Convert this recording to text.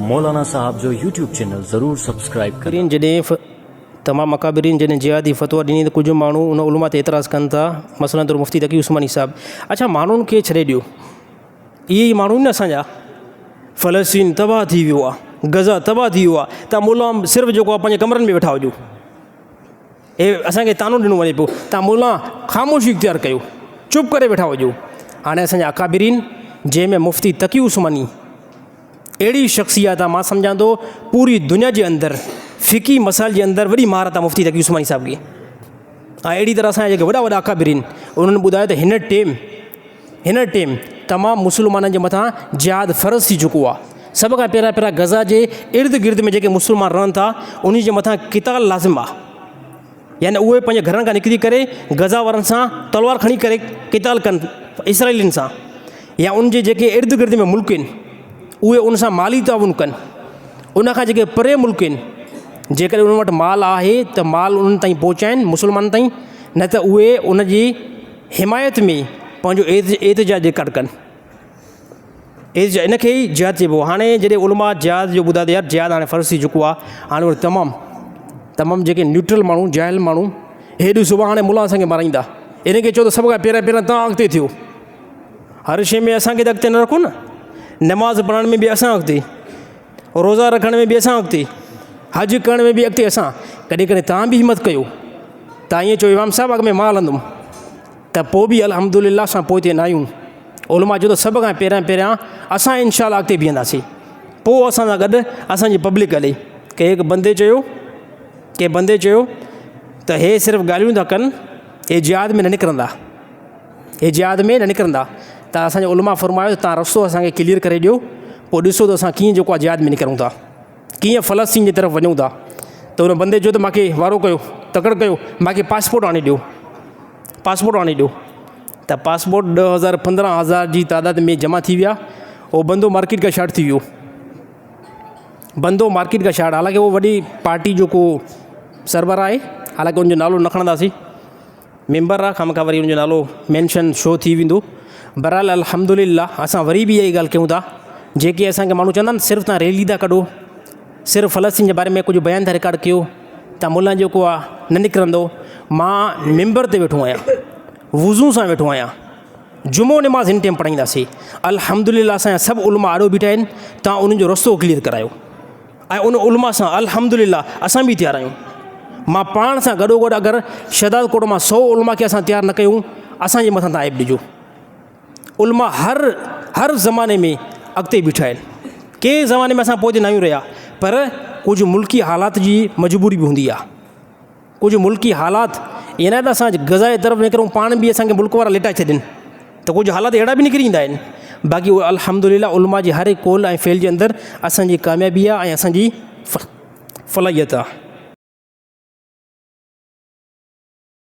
मौलाना साहब जो YouTube channel ज़रूर subscribe करें। जॾहिं तमामु मकाबिरीन जॾहिं जिहादी फतवा ॾिनी त कुझु माण्हू उन उलमा ते एतिराज़ कनि था, मसलन तौरु मुफ़्ती तक़ी उस्मानी साहब। अच्छा, माण्हुनि खे छॾे ॾियो, इहे ई माण्हू न असांजा, फ़लस्तीन तबाह थी वियो आहे, गज़ा तबाह थी वियो आहे, तव्हां मुला सिर्फ़ु जेको आहे पंहिंजे कमरनि में वेठा हुजो, हे असांखे तानो ॾिनो वञे पियो, तव्हां मुला ख़ामोशी इख़्तियार कयो, चुप करे वेठा हुजो। हाणे असांजा अकाबिरीन जंहिंमें मुफ़्ती तक़ी उस्मानी अहिड़ी शख़्सियत आहे, मां सम्झां थो पूरी दुनिया जे अंदरि फ़िकी मसाइल जे अंदरि वॾी महारत आहे मुफ़्ती तक़ी उस्मानी साहिब खे। ऐं अहिड़ी तरह असांजा जेके वॾा वॾा अकाबिरीन उन्हनि ॿुधायो त हिन टाइम तमामु मुस्लमाननि जे मथां जिहाद फ़र्ज़ थी चुको आहे। सभ खां पहिरियां गज़ा जे इर्द गिर्द में जेके मुस्लमान रहनि था उन जे मथां क़िताल लाज़िम आहे, यानी उहे पंहिंजे घरनि खां निकिरी करे गज़ा वारनि सां तलवार खणी करे क़िताल कनि इसराइलियुनि सां, या उन जे जेके इर्द गिर्द में मुल्क आहिनि उहे उन सां माली ताउन कनि। उन खां जेके परे मुल्क आहिनि जेकॾहिं उन वटि माल आहे त माल उन्हनि ताईं पहुचाइनि मुस्लमाननि ताईं, न त उहे उन जी हिमायत में पंहिंजो एतिजाज ॾेखार कनि। इन खे ई जिहाद चइबो। हाणे जॾहिं उलमा जिहाद जो ॿुधाए त यार जिहाद हाणे फ़र्ज़ थी चुको आहे, हाणे वरी तमामु जेके न्यूट्रल माण्हू जाहिल माण्हू हेॾो सुभाणे हाणे मुला असांखे माराईंदा, इन खे चओ त सभ खां पहिरियां तव्हां अॻिते थियो। हर शइ में असांखे त अॻिते न रखो न, नमाज़ पढ़ण में बि असां अॻिते, रोज़ा रखण में बि असां अॻिते, हज करण में बि अॻिते असां। कॾहिं कॾहिं तव्हां बि हिमत कयो, तव्हां ईअं चओ इमाम साहिबु अॻ में मां हलंदुमि, त पोइ बि अल्हम्दुलिल्लाह असां पोइ न आहियूं। उलमा चयो त सभ खां पहिरियां असां इनशा अॻिते बीहंदासीं, पोइ असां सां गॾु असांजी पब्लिक हले। कंहिं बंदे चयो त हे सिर्फ़ु ॻाल्हियूं था कनि, हे जिहाद में न निकिरंदा, त असांजे उलमा फरमायो त तव्हां रस्तो असांखे क्लियर करे ॾियो, पोइ ॾिसो त असां कीअं जेको आहे जिहाद में निकिरूं था, कीअं फ़लस्तीन जी तरफ़ वञूं था। त हुन बंदे चयो त मूंखे वारो कयो, तकड़ि कयो, मूंखे पासपोर्ट आणे ॾियो। त पासपोर्ट 10,000-15,000 जी तादाद में जमा थी विया। उहो बंदो मार्केट खां शार्ट थी वियो, हालांकि उहो वॾी पार्टी जो को सरबराह आहे, हालांकि उनजो नालो न खणंदासीं, मेंबर आहे, खामखा वरी उनजो नालो मैंशन शो थी वेंदो। बहरहाल अल्हम्दुलिल्लाह असां वरी बि इहा ॻाल्हि कयूं था, जेके असांखे माण्हू चवंदा आहिनि सिर्फ़ु तव्हां रैली था कढो, सिर्फ़ु फ़लस्तीन जे बारे में कुझु बयानु था रिकॉर्ड कयो, तव्हां मुला जेको आहे न निकिरंदो। मां मिंबर ते वेठो आहियां, वुज़ू सां वेठो आहियां, जुमो नमाज़ हिन टाइम पढ़ाईंदासीं। अल्हम्दुलिल्लाह असांजा सभु उलमा आॾो बीठा आहिनि, तव्हां उन्हनि जो रस्तो क्लियर करायो, ऐं उन उलमा सां अल्हम्दुलिल्लाह असां बि तयारु आहियूं। मां पाण सां गॾोगॾु अगरि शहदाद कोट मां 100 उलमा खे असां तयारु न कयूं, असांजे मथां तव्हां ऐब ॾिजो। उलमा हर ज़माने में अॻिते बीठा आहिनि, कंहिं ज़माने में असां पोइ न आहियूं रहिया, पर कुझु मुल्की हालात जी मजबूरी बि हूंदी आहे, कुझु मुल्की हालात ईअं न त असां गज़ा जे तरफ़ निकिरूं पाण बि असांखे मुल्क वारा लेटाए छॾनि, त कुझु हालात अहिड़ा बि निकिरी ईंदा आहिनि। बाक़ी उहे अल्हम्दुलिल्लाह उलमा जी हर हिकु कौल ऐं फ़ेल जे अंदरि असांजी कामयाबी आहे ऐं असांजी फ़लाहियत आहे।